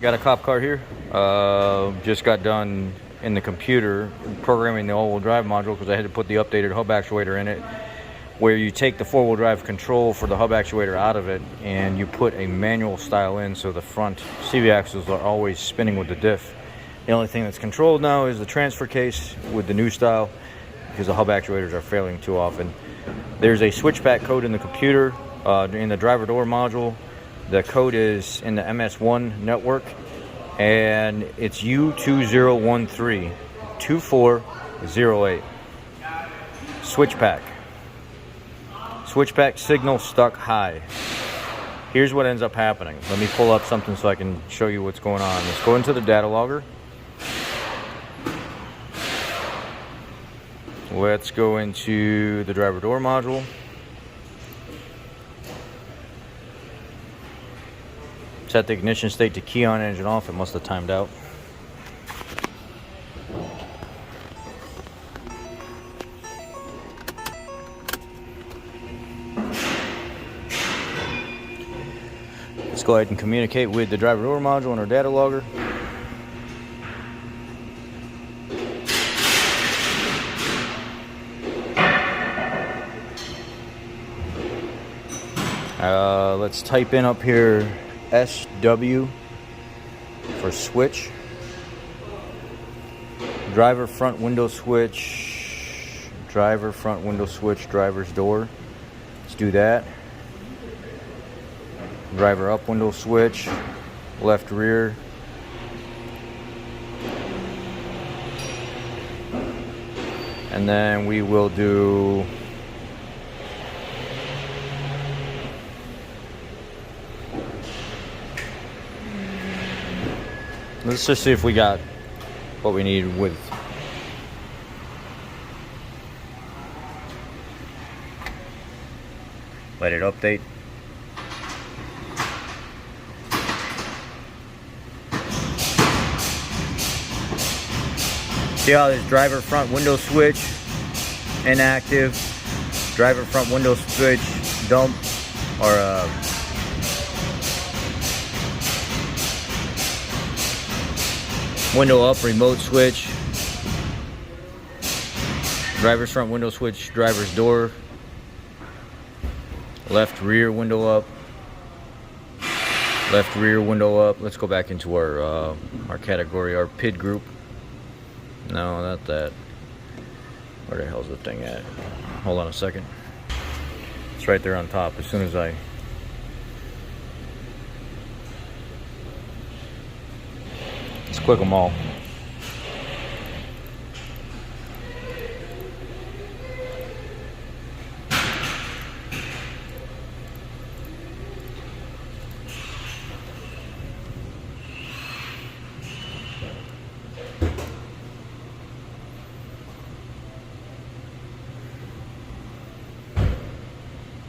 Got a cop car here. Just got done in the computer programming the all-wheel drive module because I had to put the updated hub actuator in it, where you take the four-wheel drive control for the hub actuator out of it and you put a manual style in, so the front CV axles are always spinning with the diff. The only thing that's controlled now is the transfer case with the new style, because the hub actuators are failing too often. There's a switchback code in the computer, in the driver door module. The code is in the MS1 network, and it's U2013-2408. Switchback. Switchback signal stuck high. Here's what ends up happening. Let me pull up something so I can show you what's going on. Let's go into the data logger. Let's go into the driver door module. Set the ignition state to key on, engine off. It must have timed out. Let's go ahead and communicate with the driver door module and our data logger. Let's type in up here SW for switch. Driver front window switch. Driver front window switch, driver's door. Let's do that. Driver up window switch, left rear. And then we will do let's just see if we got what we need with let it update. See how this driver front window switch inactive, driver front window switch dump, or window up remote switch, driver's front window switch, driver's door, left rear window up, left rear window up. Let's go back into our category, our PID group. No, not that. Where the hell's the thing at? Hold on a second. It's right there on top. As soon as I let's click them all.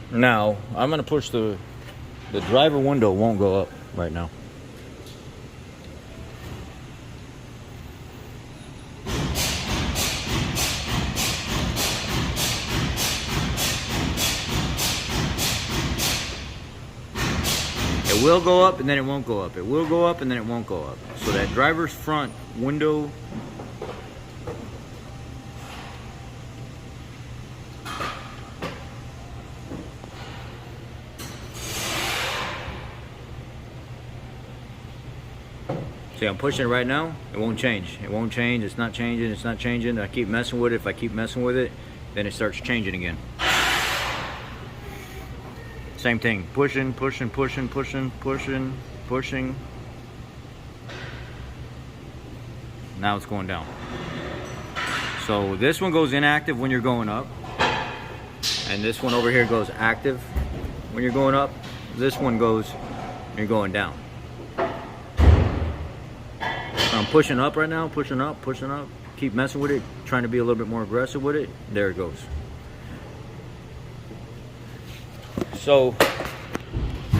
Now, I'm going to push the driver window won't go up right now. It will go up and then it won't go up. It will go up and then it won't go up. So that driver's front window see, I'm pushing it right now. It won't change. It won't change. It's not changing. It's not changing. I keep messing with it. If I keep messing with it, then it starts changing again. Same thing. Pushing, pushing, pushing, pushing, pushing, pushing. Now it's going down. So this one goes inactive when you're going up. And this one over here goes active when you're going up. This one goes when you're going down. I'm pushing up right now, pushing up, pushing up. Keep messing with it, trying to be a little bit more aggressive with it. There it goes. So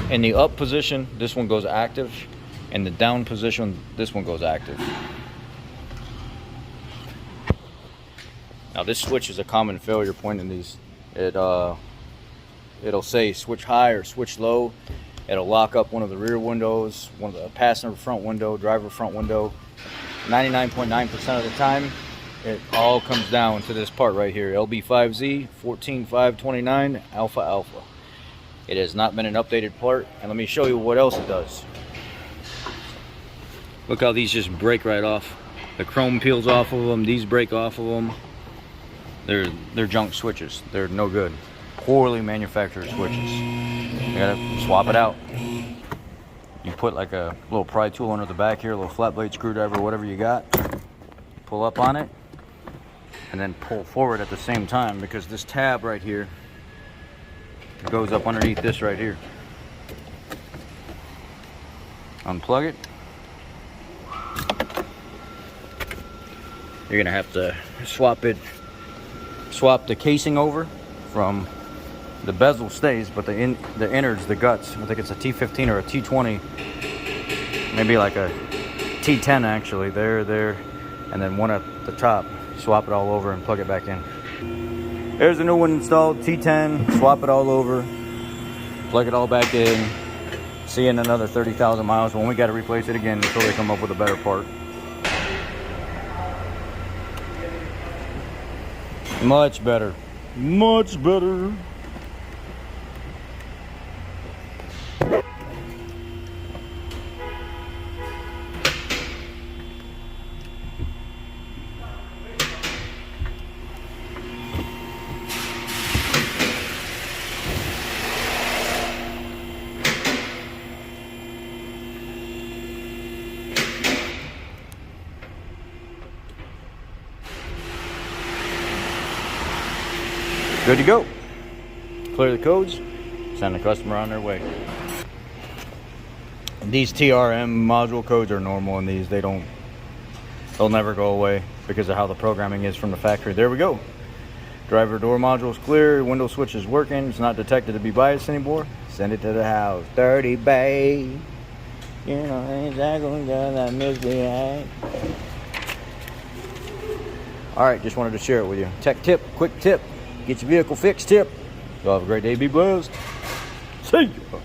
in the up position, this one goes active. In the down position, this one goes active. Now this switch is a common failure point in these. It'll say switch high or switch low. It'll lock up one of the rear windows, one of the passenger front window, driver front window. 99.9% of the time, it all comes down to this part right here, LB5Z 14529 Alpha Alpha. It has not been an updated part, and let me show you what else it does. Look how these just break right off. The chrome peels off of them, these break off of them. They're junk switches. They're no good. Poorly manufactured switches. You gotta swap it out. You put like a little pry tool under the back here, a little flat blade screwdriver, whatever you got. Pull up on it, and then pull forward at the same time, because this tab right here goes up underneath this right here. Unplug it. You're gonna have to swap the casing over from the bezel stays, but the innards, the guts, I think it's a T15 or a T20, maybe like a T10 actually, there, and then one at the top. Swap it all over and plug it back in. There's a new one installed, T10, swap it all over, plug it all back in. See you in another 30,000 miles when we got to replace it again until they come up with a better part. Much better. Much better. Good to go. Clear the codes, send the customer on their way. And these TRM module codes are normal, and these they'll never go away because of how the programming is from the factory. There we go. Driver door module is clear, window switch is working, it's not detected to be biased anymore. Send it to the house. Dirty babe. You know, ain't that gonna go that misbehave? Alright, just wanted to share it with you. Tech tip, quick tip. Get your vehicle fixed tip. Y'all have a great day. Be blessed. See ya.